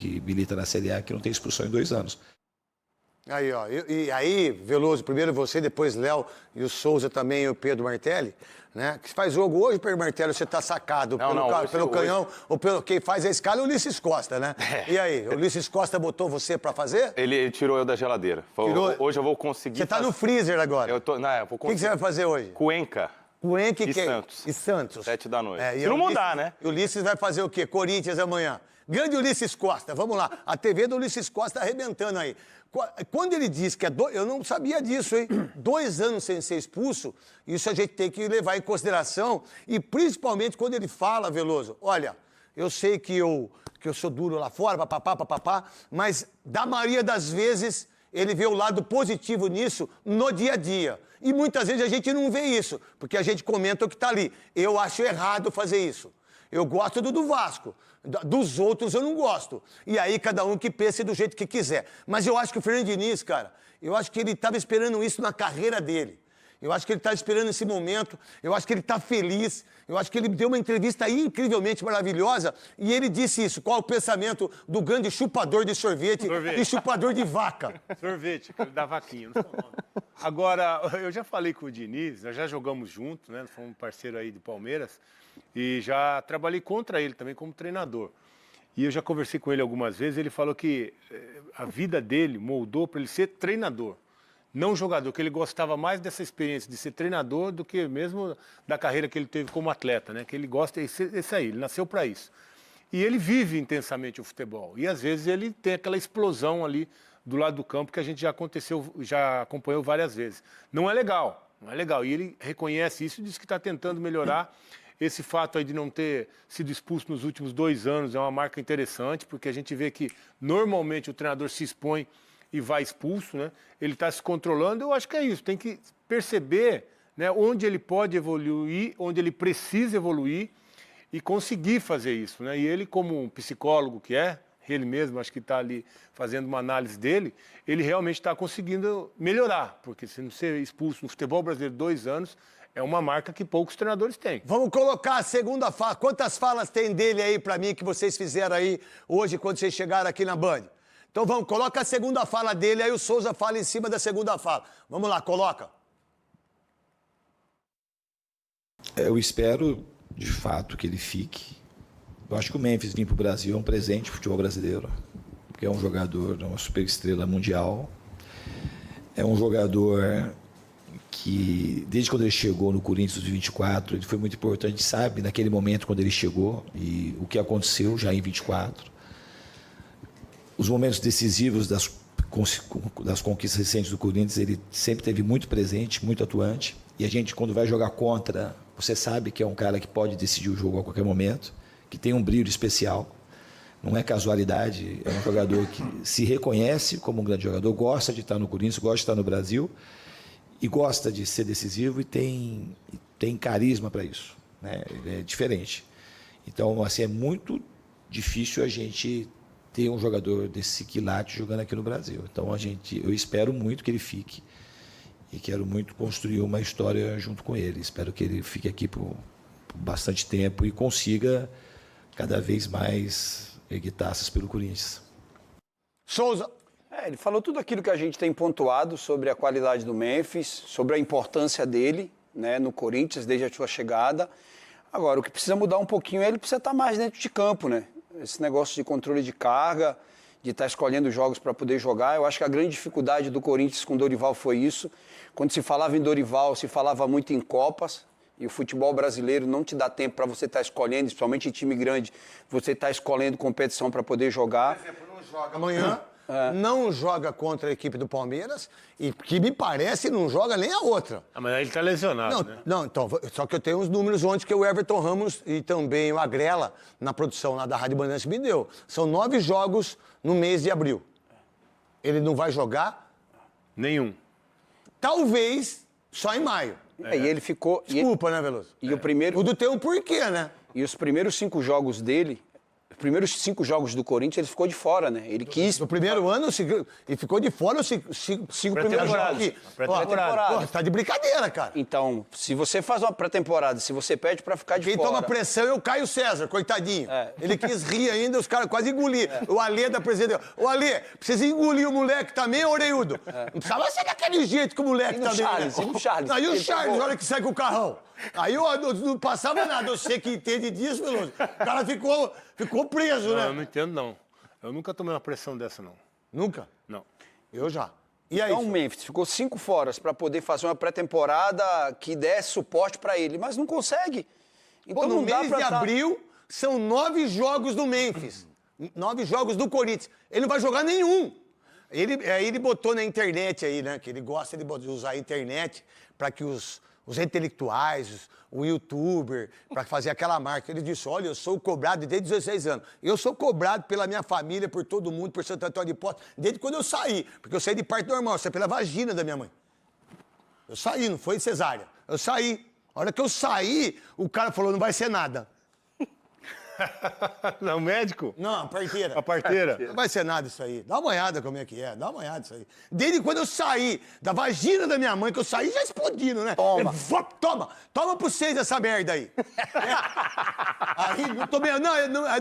que milita na Série A que não tem expulsão em 2 anos. Aí, ó. E aí, Veloso, primeiro você, depois Léo e o Souza também e o Pedro Martelli, né? Que faz jogo hoje, Pedro Martelli, você tá sacado pelo canhão, ou pelo quem faz a escala é o Ulisses Costa, né? É. E aí, o Ulisses Costa botou você pra fazer? Ele tirou eu da geladeira. Hoje eu vou conseguir. Você tá no freezer agora. Eu tô, não, eu vou conseguir. O que você vai fazer hoje? Cuenca. Cuenca e Santos. E Santos. 7 da noite. É, se não mudar, né? E o Ulisses vai fazer o quê? Corinthians amanhã. Grande Ulisses Costa, vamos lá. A TV do Ulisses Costa arrebentando aí. Quando ele diz que eu não sabia disso, hein? 2 anos sem ser expulso, isso a gente tem que levar em consideração. E principalmente quando ele fala, Veloso, olha, eu sei que eu sou duro lá fora, papapá, mas da maioria das vezes ele vê o lado positivo nisso no dia a dia. E muitas vezes a gente não vê isso, porque a gente comenta o que está ali. Eu acho errado fazer isso. Eu gosto do Vasco. Dos outros eu não gosto. E aí cada um que pense do jeito que quiser. Mas eu acho que o Fernando Diniz, cara, eu acho que ele estava esperando isso na carreira dele. Eu acho que ele está esperando esse momento. Eu acho que ele está feliz. Eu acho que ele deu uma entrevista incrivelmente maravilhosa e ele disse isso. Qual o pensamento do grande chupador de sorvete. E chupador de vaca? Sorvete, da vaquinha. Não sei o nome. Agora, eu já falei com o Diniz, nós já jogamos juntos, né? Fomos parceiro aí do Palmeiras. E já trabalhei contra ele também como treinador. E eu já conversei com ele algumas vezes, ele falou que a vida dele moldou para ele ser treinador, não jogador, que ele gostava mais dessa experiência de ser treinador do que mesmo da carreira que ele teve como atleta, né? Que ele gosta desse aí, ele nasceu para isso. E ele vive intensamente o futebol. E às vezes ele tem aquela explosão ali do lado do campo que a gente já acompanhou várias vezes. Não é legal, não é legal. E ele reconhece isso e diz que está tentando melhorar. Esse fato aí de não ter sido expulso nos últimos 2 anos é uma marca interessante, porque a gente vê que normalmente o treinador se expõe e vai expulso, né? Ele está se controlando, eu acho que é isso. Tem que perceber, né, onde ele pode evoluir, onde ele precisa evoluir e conseguir fazer isso, né? E ele, como um psicólogo que é, ele mesmo, acho que está ali fazendo uma análise dele, ele realmente está conseguindo melhorar, porque se não ser expulso no futebol brasileiro 2 anos, é uma marca que poucos treinadores têm. Vamos colocar a segunda fala. Quantas falas tem dele aí pra mim que vocês fizeram aí hoje quando vocês chegaram aqui na Band? Então vamos, coloca a segunda fala dele, aí o Souza fala em cima da segunda fala. Vamos lá, coloca. Eu espero, de fato, que ele fique. Eu acho que o Memphis vir para o Brasil é um presente para o futebol brasileiro, porque é um jogador, uma superestrela mundial. É um jogador que, desde quando ele chegou no Corinthians 24, ele foi muito importante, sabe, naquele momento quando ele chegou e o que aconteceu já em 24. Os momentos decisivos das conquistas recentes do Corinthians, ele sempre teve muito presente, muito atuante. E a gente, quando vai jogar contra, você sabe que é um cara que pode decidir o jogo a qualquer momento, que tem um brilho especial. Não é casualidade, é um jogador que se reconhece como um grande jogador, gosta de estar no Corinthians, gosta de estar no Brasil e gosta de ser decisivo e tem carisma para isso, né? Ele é diferente. Então, assim, é muito difícil a gente ter um jogador desse quilate jogando aqui no Brasil. Então, eu espero muito que ele fique e quero muito construir uma história junto com ele. Espero que ele fique aqui por bastante tempo e consiga cada vez mais erguer taças pelo Corinthians. Souza. Ele falou tudo aquilo que a gente tem pontuado sobre a qualidade do Memphis, sobre a importância dele, né, no Corinthians desde a sua chegada. Agora, o que precisa mudar um pouquinho é ele precisa estar mais dentro de campo, né? Esse negócio de controle de carga, de estar escolhendo jogos para poder jogar. Eu acho que a grande dificuldade do Corinthians com Dorival foi isso. Quando se falava em Dorival, se falava muito em Copas. E o futebol brasileiro não te dá tempo para você estar escolhendo, principalmente em time grande, você estar escolhendo competição para poder jogar. Por exemplo, não joga amanhã, não joga contra a equipe do Palmeiras e que me parece não joga nem a outra. Amanhã ele está lesionado, né? Não, então, só que eu tenho uns números ontem que o Everton Ramos e também o Agrela, na produção lá da Rádio Bandeirantes, me deu. São 9 jogos no mês de abril. Ele não vai jogar? Nenhum. Talvez só em maio. E ele ficou... Desculpa, né, Veloso? E o primeiro... Tudo tem um porquê, né? E os primeiros 5 jogos dele Os primeiros 5 jogos do Corinthians, ele ficou de fora, né? Ele quis... No primeiro ano, e ficou de fora os 5 primeiros jogos aqui. Pré-temporada. Você tá de brincadeira, cara. Então, se você faz uma pré-temporada, se você pede pra ficar de Quem fora... toma pressão é o Caio César, coitadinho. Ele quis rir ainda, os caras quase engoliram. O Alê da presidente. Ô, Alê, precisa engolir o moleque também, Oreudo? Não precisava ser daquele jeito que o moleque E no também. Charles, né? e no Charles? Aí o Ele Charles, pegou. olha que segue o carrão. Aí eu não passava nada, eu sei que entende disso, Veloso. O cara ficou preso, Não, né? eu não entendo, não. Eu nunca tomei uma pressão dessa, não. Nunca? Não. Eu já. E aí? Então o Memphis ficou 5 foras para poder fazer uma pré-temporada que desse suporte para ele, mas não consegue. Então Pô, no não dá mês pra de abril, são 9 jogos do Memphis. 9 jogos do Corinthians. Ele não vai jogar nenhum. Ele botou na internet aí, né? Que ele gosta de usar a internet para que os intelectuais, o youtuber, para fazer aquela marca. Ele disse, olha, eu sou cobrado desde 16 anos. Eu sou cobrado pela minha família, por todo mundo, por Santo Antônio de Posse, desde quando eu saí. Porque eu saí de parto normal, eu saí pela vagina da minha mãe. Eu saí, não foi cesárea. Eu saí. A hora que eu saí, o cara falou, não vai ser nada. Não, médico? Não, a parteira. A parteira? Não vai ser nada isso aí. Dá uma olhada como é que é. Dá uma olhada isso aí. Desde quando eu saí da vagina da minha mãe, que eu saí já explodindo, né? Toma. Toma pro 6 essa merda aí. Aí, não tomei,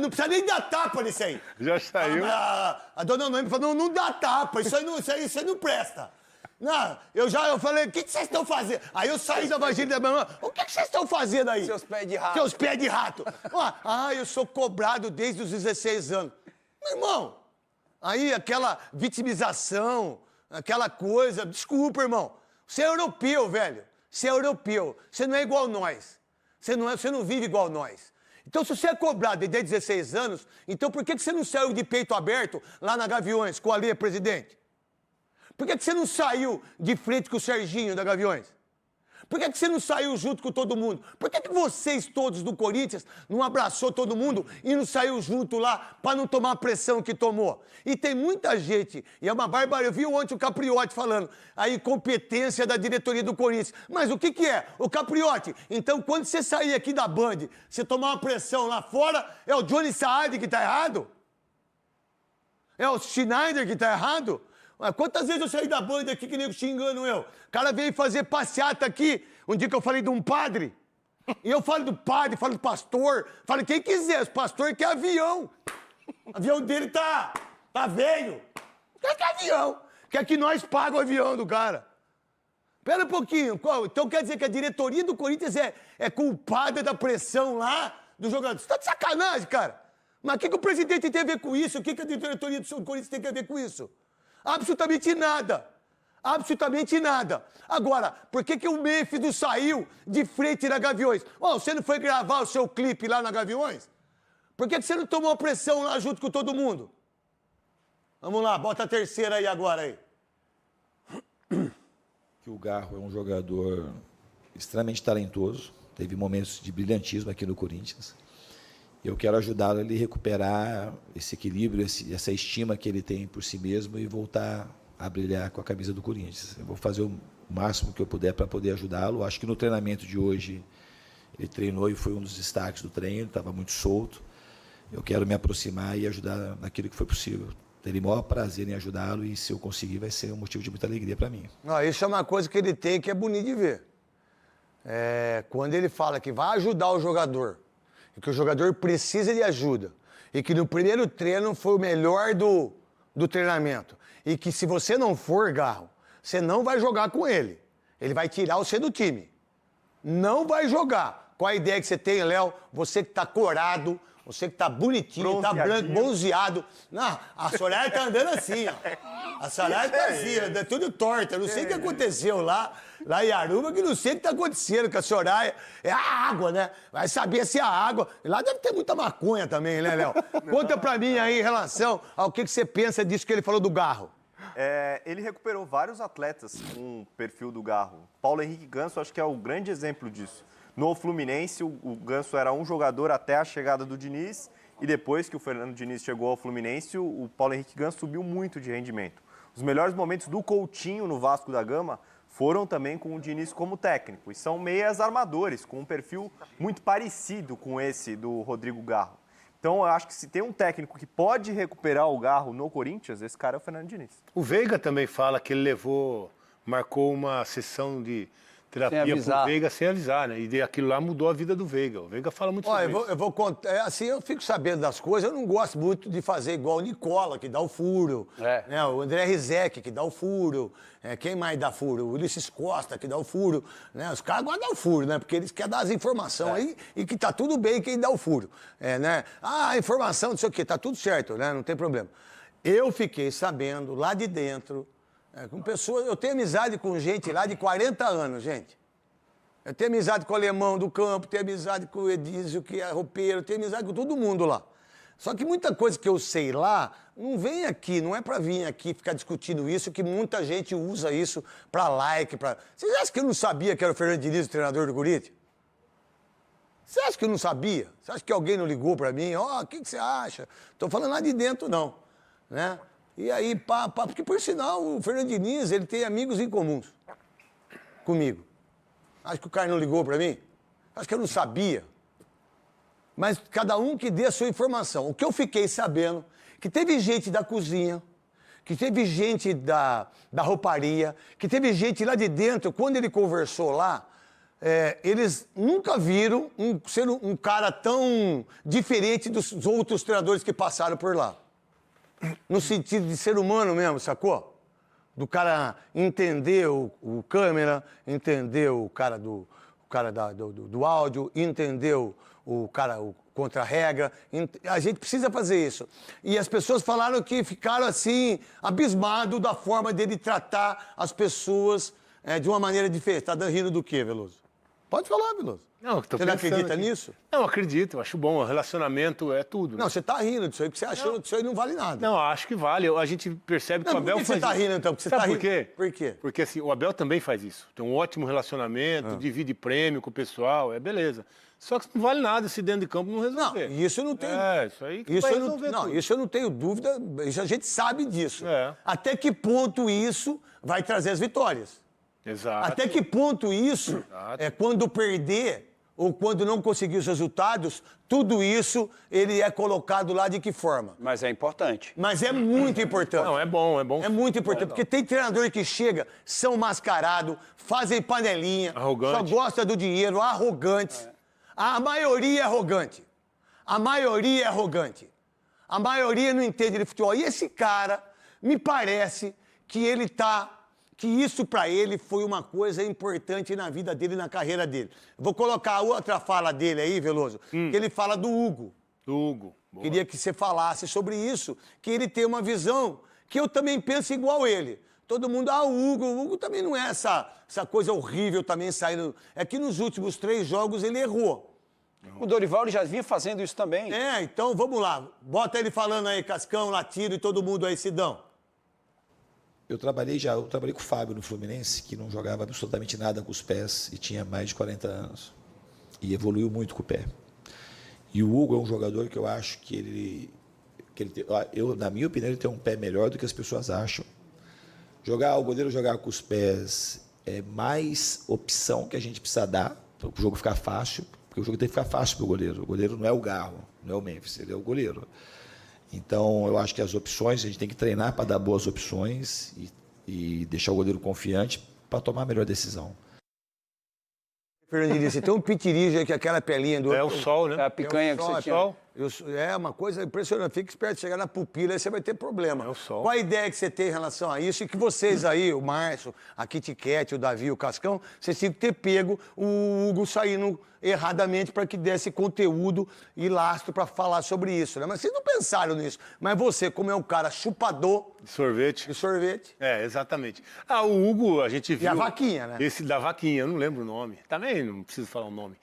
não precisa nem dar tapa nisso aí. Já saiu. A dona Noemi falou, não dá tapa, isso aí não presta. Não, eu falei, o que vocês estão fazendo? Aí eu saí da vagina da minha mãe, o que vocês estão fazendo aí? Seus pés de rato. Seus pés de rato. Eu sou cobrado desde os 16 anos. Meu irmão, aí aquela vitimização, aquela coisa, desculpa, irmão. Você é europeu, velho. Você é europeu. Você não é igual nós. Você não vive igual nós. Então, se você é cobrado desde 16 anos, então por que você não saiu de peito aberto lá na Gaviões com a Alê, presidente? Por que você não saiu de frente com o Serginho da Gaviões? Por que você não saiu junto com todo mundo? Por que vocês todos do Corinthians não abraçou todo mundo e não saiu junto lá para não tomar a pressão que tomou? E tem muita gente, e é uma barbaridade. Eu vi ontem o Capriotti falando a incompetência da diretoria do Corinthians. Mas o que é? O Capriotti, então quando você sair aqui da Band, você tomar uma pressão lá fora, é o Johnny Saad que tá errado? É o Schneider que tá errado? Quantas vezes eu saí da Band aqui que nego xingando eu? O cara veio fazer passeata aqui, um dia que eu falei de um padre. E eu falo do padre, falo do pastor, falo quem quiser. O pastor quer avião. O avião dele tá velho. Quer avião. Quer que nós paguemos o avião do cara. Pera um pouquinho. Então quer dizer que a diretoria do Corinthians é culpada da pressão lá do jogador. Você tá de sacanagem, cara. Mas o que o presidente tem a ver com isso? O que a diretoria do Corinthians tem a ver com isso? Absolutamente nada. Absolutamente nada. Agora, por que o Memphis não saiu de frente na Gaviões? Você não foi gravar o seu clipe lá na Gaviões? Por que você não tomou a pressão lá junto com todo mundo? Vamos lá, bota a terceira aí agora aí. Que o Garro é um jogador extremamente talentoso, teve momentos de brilhantismo aqui no Corinthians. Eu quero ajudá-lo a ele recuperar esse equilíbrio, essa estima que ele tem por si mesmo e voltar a brilhar com a camisa do Corinthians. Eu vou fazer o máximo que eu puder para poder ajudá-lo. Acho que no treinamento de hoje ele treinou e foi um dos destaques do treino, estava muito solto. Eu quero me aproximar e ajudar naquilo que foi possível. Terei o maior prazer em ajudá-lo e, se eu conseguir, vai ser um motivo de muita alegria para mim. Isso é uma coisa que ele tem que é bonito de ver. Quando ele fala que vai ajudar o jogador, e que o jogador precisa de ajuda, e que no primeiro treino foi o melhor do treinamento, e que se você não for, Garro, você não vai jogar com ele. Ele vai tirar você do time. Não vai jogar. Qual a ideia que você tem, Léo? Você que tá corado, você que tá bonitinho, tá branco, bronzeado. Não, a Soraya tá andando assim, ó. A Soraya tá assim, ó, é tudo torta. Eu não sei o que aconteceu lá em Aruba, que não sei o que tá acontecendo com a Soraya. É a água, né? Vai saber se é a água. Lá deve ter muita maconha também, né, Léo? Conta pra mim aí em relação ao que você pensa disso que ele falou do Garro. Ele recuperou vários atletas com o perfil do Garro. Paulo Henrique Ganso, acho que é o grande exemplo disso. No Fluminense, o Ganso era um jogador até a chegada do Diniz, e depois que o Fernando Diniz chegou ao Fluminense, o Paulo Henrique Ganso subiu muito de rendimento. Os melhores momentos do Coutinho no Vasco da Gama foram também com o Diniz como técnico, e são meias armadores, com um perfil muito parecido com esse do Rodrigo Garro. Então, eu acho que se tem um técnico que pode recuperar o Garro no Corinthians, esse cara é o Fernando Diniz. O Veiga também fala que ele marcou uma sessão de terapia pro Veiga sem avisar, né? E aquilo lá mudou a vida do Veiga. O Veiga fala muito sobre isso. Eu vou contar, assim, eu fico sabendo das coisas, eu não gosto muito de fazer igual o Nicola, que dá o furo, né? O André Rizek, que dá o furo, quem mais dá furo? O Ulisses Costa, que dá o furo, né? Os caras agora dão o furo, né? Porque eles querem dar as informações aí e que tá tudo bem quem dá o furo, né? Ah, informação, não sei o quê, tá tudo certo, né? Não tem problema. Eu fiquei sabendo lá de dentro, com pessoas, eu tenho amizade com gente lá de 40 anos, gente. Eu tenho amizade com o Alemão do Campo, tenho amizade com o Edísio, que é roupeiro, tenho amizade com todo mundo lá. Só que muita coisa que eu sei lá, não vem aqui, não é pra vir aqui ficar discutindo isso, que muita gente usa isso pra like, pra... Vocês acham que eu não sabia que era o Fernando Diniz, o treinador do Corinthians? Você acha que eu não sabia? Você acha que alguém não ligou pra mim? O que você acha? Tô falando lá de dentro, não, né? E aí, porque por sinal, o Fernando Diniz, ele tem amigos em comuns comigo. Acho que o cara não ligou para mim. Acho que eu não sabia. Mas cada um que dê a sua informação. O que eu fiquei sabendo, que teve gente da cozinha, que teve gente da rouparia, que teve gente lá de dentro, quando ele conversou lá, eles nunca viram um cara tão diferente dos outros treinadores que passaram por lá. No sentido de ser humano mesmo, sacou? Do cara entender o câmera, entender o cara do áudio, entender o cara contra a regra. A gente precisa fazer isso. E as pessoas falaram que ficaram assim, abismados da forma dele tratar as pessoas de uma maneira diferente. Tá rindo do quê, Veloso? Pode falar, Veloso. Não, você não acredita nisso? Não, acredito, acho bom. O relacionamento é tudo. Não, você tá rindo disso aí, porque você achou que isso aí não vale nada. Não, acho que vale. A gente percebe que o Abel faz isso. Por que você tá rindo, então? Porque você Sabe por quê? Por quê? Porque assim, o Abel também faz isso. Tem um ótimo relacionamento, divide prêmio com o pessoal, beleza. Só que não vale nada se dentro de campo não resolver. Não, isso eu não tenho... isso aí que vai resolver tudo. Isso eu não tenho dúvida, isso a gente sabe disso. Até que ponto isso vai trazer as vitórias? Exato. Até que ponto isso, quando perder ou quando não conseguir os resultados, tudo isso ele é colocado lá de que forma? Mas é importante. Mas é muito importante. Não, é bom. É muito importante, porque tem treinador que chega, são mascarados, fazem panelinha, arrogante. Só gosta do dinheiro, arrogantes. A maioria é arrogante. A maioria é arrogante. A maioria não entende de futebol. E esse cara, me parece que ele que isso para ele foi uma coisa importante na vida dele, na carreira dele. Vou colocar outra fala dele aí, Veloso, que ele fala do Hugo. Do Hugo. Boa. Queria que você falasse sobre isso, que ele tem uma visão que eu também penso igual ele. Todo mundo, o Hugo também não é essa coisa horrível também saindo. É que nos últimos 3 jogos ele errou. O Dorival ele já vinha fazendo isso também. Então vamos lá. Bota ele falando aí, Cascão, Latino e todo mundo aí, Sidão. Eu trabalhei com o Fábio no Fluminense, que não jogava absolutamente nada com os pés e tinha mais de 40 anos. E evoluiu muito com o pé. E o Hugo é um jogador que eu acho que na minha opinião, ele tem um pé melhor do que as pessoas acham. O goleiro jogar com os pés é mais opção que a gente precisa dar para o jogo ficar fácil, porque o jogo tem que ficar fácil para o goleiro. O goleiro não é o Garro, não é o Memphis, ele é o goleiro. Então, eu acho que as opções, a gente tem que treinar para dar boas opções e deixar o goleiro confiante para tomar a melhor decisão. Fernandinho, você tem um pitirijo aí que é aquela pelinha do... É o sol, né? É a picanha que você tinha. É uma coisa impressionante. Fica esperto, chegar na pupila, aí você vai ter problema. É o sol. Qual a ideia que você tem em relação a isso? E que vocês aí, o Márcio, a Kit Kat, o Davi, o Cascão, vocês tinham que ter pego o Hugo saindo erradamente para que desse conteúdo e lastro para falar sobre isso, né? Mas vocês não pensaram nisso. Mas você, como é um cara chupador... De sorvete. De sorvete. Exatamente. O Hugo, a gente viu... E a vaquinha, né? Esse da vaquinha, eu não lembro o nome. Também não preciso falar o nome.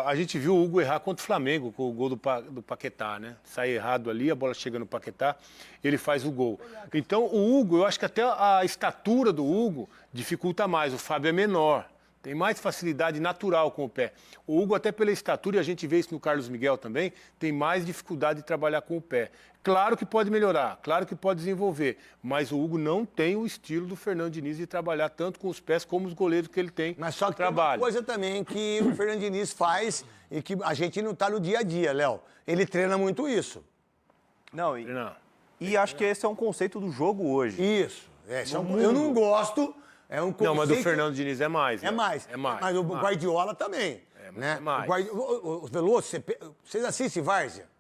A gente viu o Hugo errar contra o Flamengo, com o gol do Paquetá, né? Sai errado ali, a bola chega no Paquetá, ele faz o gol. Então, o Hugo, eu acho que até a estatura do Hugo dificulta mais. O Fábio é menor, Tem mais facilidade natural com o pé. O Hugo, até pela estatura, e a gente vê isso no Carlos Miguel também, tem mais dificuldade de trabalhar com o pé. Claro que pode melhorar, claro que pode desenvolver, mas o Hugo não tem o estilo do Fernando Diniz de trabalhar tanto com os pés como os goleiros que ele tem. Mas só que trabalho. tem uma coisa também que o Fernando Diniz faz e que a gente não tá no dia a dia, Léo. Ele treina muito isso. Não, Não. e acho que esse é um conceito do jogo hoje. Isso. Eu não gosto. É um conceito... Não, mas do Fernando Diniz é mais. É mais. É mais. Mas o Guardiola também. Né? É mais. O Veloso, vocês assistem Várzea?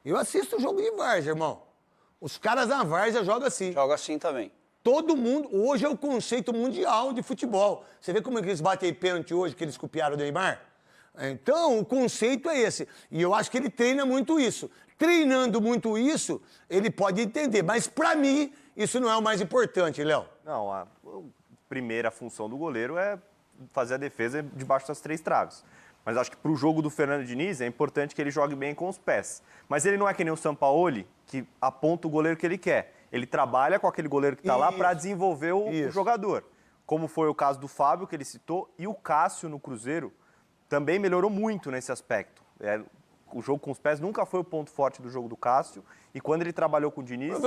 Eu assisto o jogo de Várzea, irmão. Os caras da Várzea jogam assim. Joga assim também. Todo mundo... Hoje é o conceito mundial de futebol. Você vê como é que eles batem pênalti hoje, que eles copiaram o Neymar? Então, o conceito é esse. E eu acho que ele treina muito isso. Treinando muito isso, ele pode entender. Mas, pra mim, isso não é o mais importante, Léo. Não, a primeira função do goleiro é fazer a defesa debaixo das 3 traves. Mas acho que para o jogo do Fernando Diniz é importante que ele jogue bem com os pés. Mas ele não é que nem o Sampaoli, que aponta o goleiro que ele quer. Ele trabalha com aquele goleiro que está lá para desenvolver o jogador. Como foi o caso do Fábio, que ele citou, e o Cássio no Cruzeiro também melhorou muito nesse aspecto. O jogo com os pés nunca foi o ponto forte do jogo do Cássio. E quando ele trabalhou com o Diniz...